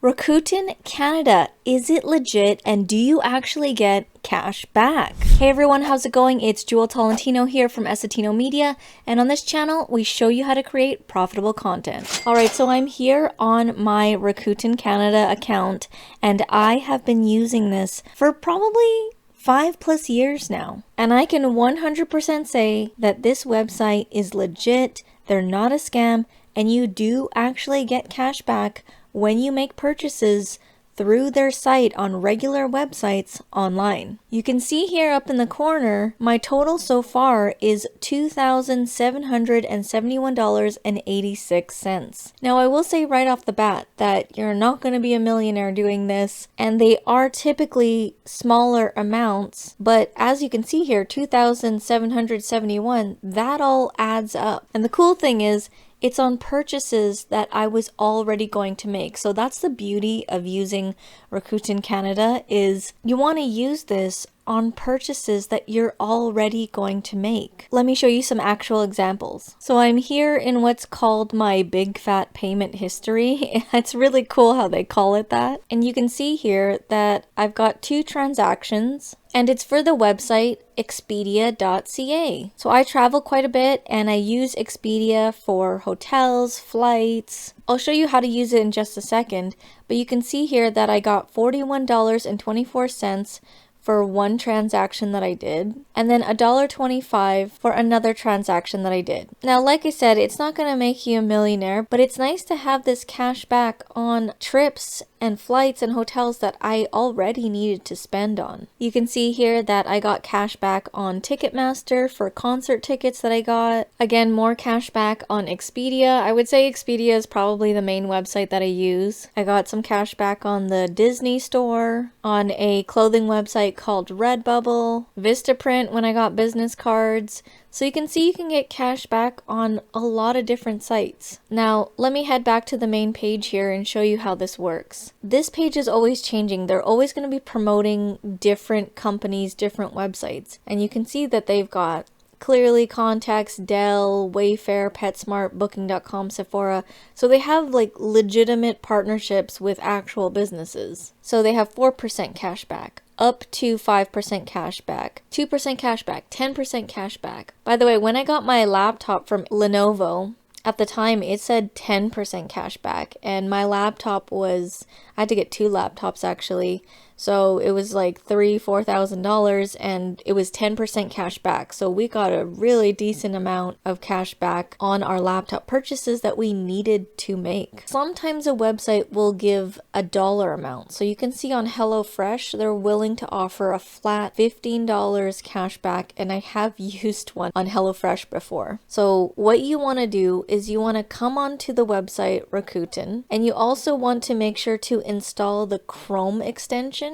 Rakuten Canada, is it legit and do you actually get cash back? Hey everyone, how's it going? It's Jewel Tolentino here from Esatino Media, and on this channel we show you how to create profitable content. Alright, so I'm here on my Rakuten Canada account and I have been using this for probably 5+ years now. And I can 100% say that this website is legit, they're not a scam, and you do actually get cash back when you make purchases through their site on regular websites online. You can see here up in the corner, my total so far is $2,771.86. Now I will say right off the bat that you're not going to be a millionaire doing this, and they are typically smaller amounts, but as you can see here, 2,771, that all adds up. And the cool thing is, it's on purchases that I was already going to make. So that's the beauty of using Rakuten Canada, is you want to use this on purchases that you're already going to make. Let me show you some actual examples. So I'm here in what's called my big fat payment history. It's really cool how they call it that. And you can see here that I've got 2 transactions, and it's for the website expedia.ca. So I travel quite a bit and I use Expedia for hotels, flights. I'll show you how to use it in just a second, but you can see here that I got $41.24 for one transaction that I did, and then $1.25 for another transaction that I did. Now, like I said, it's not going to make you a millionaire, but it's nice to have this cash back on trips and flights and hotels that I already needed to spend on. You can see here that I got cash back on Ticketmaster for concert tickets that I got. Again, more cash back on Expedia. I would say Expedia is probably the main website that I use. I got some cash back on the Disney store, on a clothing website called Redbubble, Vistaprint when I got business cards. So you can see you can get cash back on a lot of different sites. Now, let me head back to the main page here and show you how this works. This page is always changing. They're always going to be promoting different companies, different websites. And you can see that they've got Clearly, Contacts, Dell, Wayfair, PetSmart, Booking.com, Sephora. So they have like legitimate partnerships with actual businesses. So they have 4% cash back, up to 5% cash back, 2% cash back, 10% cash back. By the way, when I got my laptop from Lenovo, at the time it said 10% cash back, and my laptop was, I had to get 2 laptops actually. So it was like $3,000–$4,000 and it was 10% cash back. So we got a really decent amount of cash back on our laptop purchases that we needed to make. Sometimes a website will give a dollar amount. So you can see on HelloFresh, they're willing to offer a flat $15 cash back, and I have used one on HelloFresh before. So what you want to do is you want to come onto the website Rakuten, and you also want to make sure to install the Chrome extension,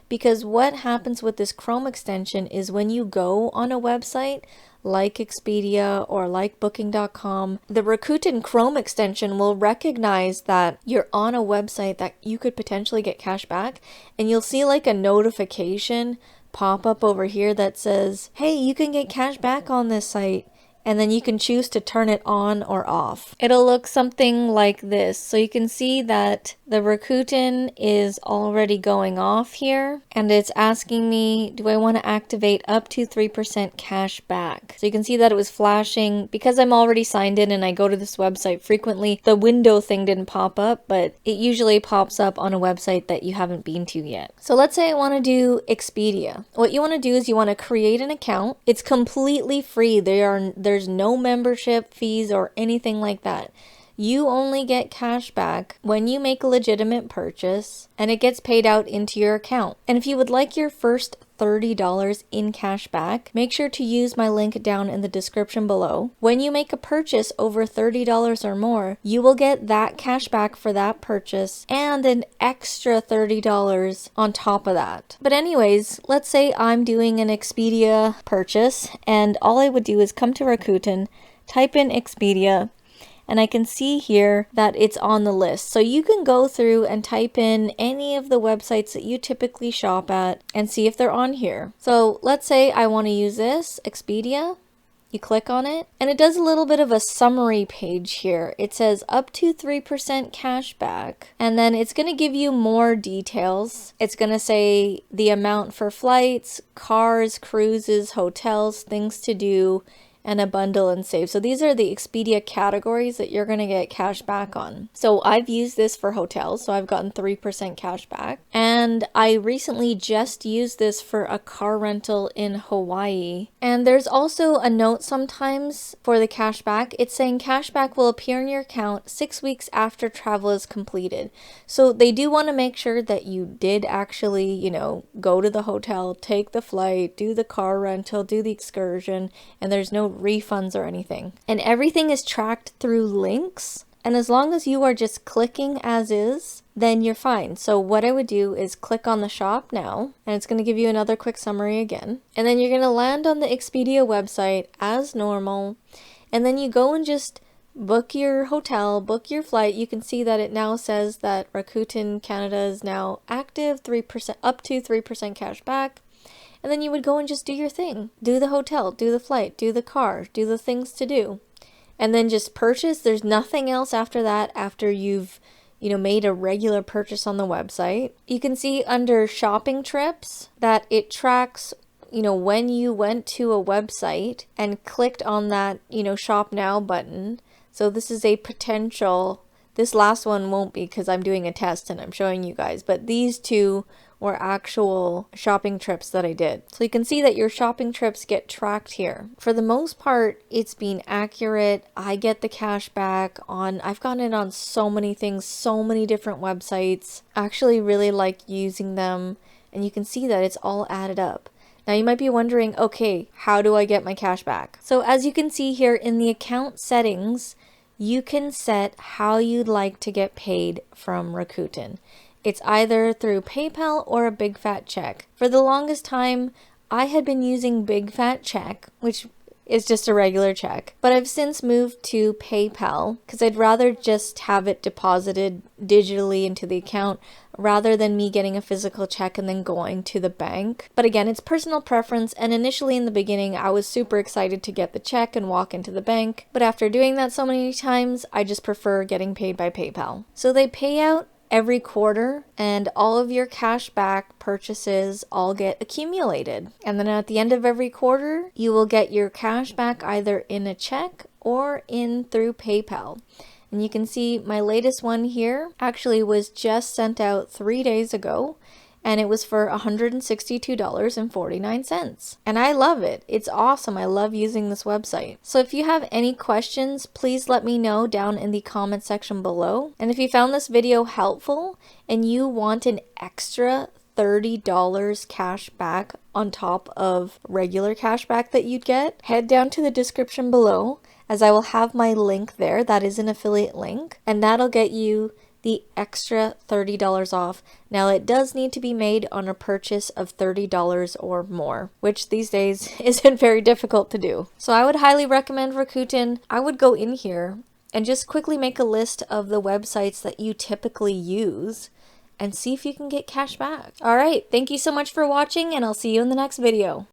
because what happens with this Chrome extension is when you go on a website like Expedia or like Booking.com, the Rakuten Chrome extension will recognize that you're on a website that you could potentially get cash back, and you'll see like a notification pop up over here that says, hey, you can get cash back on this site. And then you can choose to turn it on or off. It'll look something like this. So you can see that the Rakuten is already going off here, and it's asking me, do I want to activate up to 3% cash back? So you can see that it was flashing. Because I'm already signed in and I go to this website frequently, the window thing didn't pop up, but it usually pops up on a website that you haven't been to yet. So let's say I want to do Expedia. What you want to do is you want to create an account. It's completely free. There's no membership fees or anything like that. You only get cash back when you make a legitimate purchase, and it gets paid out into your account. And if you would like your first $30 in cash back, make sure to use my link down in the description below. When you make a purchase over $30 or more, you will get that cash back for that purchase and an extra $30 on top of that. But anyways, let's say I'm doing an Expedia purchase, and all I would do is come to Rakuten, type in Expedia, and I can see here that it's on the list. So you can go through and type in any of the websites that you typically shop at and see if they're on here. So let's say I want to use this, Expedia. You click on it and it does a little bit of a summary page here. It says up to 3% cash back, and then it's going to give you more details. It's going to say the amount for flights, cars, cruises, hotels, things to do, and a bundle and save. So these are the Expedia categories that you're going to get cash back on. So I've used this for hotels, so I've gotten 3% cash back. And I recently just used this for a car rental in Hawaii. And there's also a note sometimes for the cash back. It's saying cash back will appear in your account 6 weeks after travel is completed. So they do want to make sure that you did actually, you know, go to the hotel, take the flight, do the car rental, do the excursion, and there's no refunds or anything. And everything is tracked through links. And as long as you are just clicking as is, then you're fine. So what I would do is click on the shop now, and it's going to give you another quick summary again. And then you're going to land on the Expedia website as normal. And then you go and just book your hotel, book your flight. You can see that it now says that Rakuten Canada is now active, 3% up to 3% cash back. And then you would go and just do your thing. Do the hotel, do the flight, do the car, do the things to do. And then just purchase. There's nothing else after that after you've, you know, made a regular purchase on the website. You can see under shopping trips that it tracks, you know, when you went to a website and clicked on that, you know, shop now button. So this is a potential, this last one won't be because I'm doing a test and I'm showing you guys, but these two were actual shopping trips that I did. So you can see that your shopping trips get tracked here. For the most part, it's been accurate. I get the cash back on, I've gotten it on so many things, so many different websites. I actually really like using them, and you can see that it's all added up. Now you might be wondering, okay, how do I get my cash back? So as you can see here in the account settings, you can set how you'd like to get paid from Rakuten. It's either through PayPal or a big fat check. For the longest time, I had been using big fat check, which is just a regular check. But I've since moved to PayPal because I'd rather just have it deposited digitally into the account rather than me getting a physical check and then going to the bank. But again, it's personal preference, and initially in the beginning, I was super excited to get the check and walk into the bank. But after doing that so many times, I just prefer getting paid by PayPal. So they pay out every quarter, and all of your cash back purchases all get accumulated. And then at the end of every quarter, you will get your cash back either in a check or in through PayPal. And you can see my latest one here actually was just sent out 3 days ago, and it was for $162.49. And I love it. It's awesome. I love using this website. So if you have any questions, please let me know down in the comment section below. And if you found this video helpful and you want an extra $30 cash back on top of regular cash back that you'd get, head down to the description below, as I will have my link there. That is an affiliate link, and that'll get you the extra $30 off. Now it does need to be made on a purchase of $30 or more, which these days isn't very difficult to do. So I would highly recommend Rakuten. I would go in here and just quickly make a list of the websites that you typically use and see if you can get cash back. All right, thank you so much for watching, and I'll see you in the next video.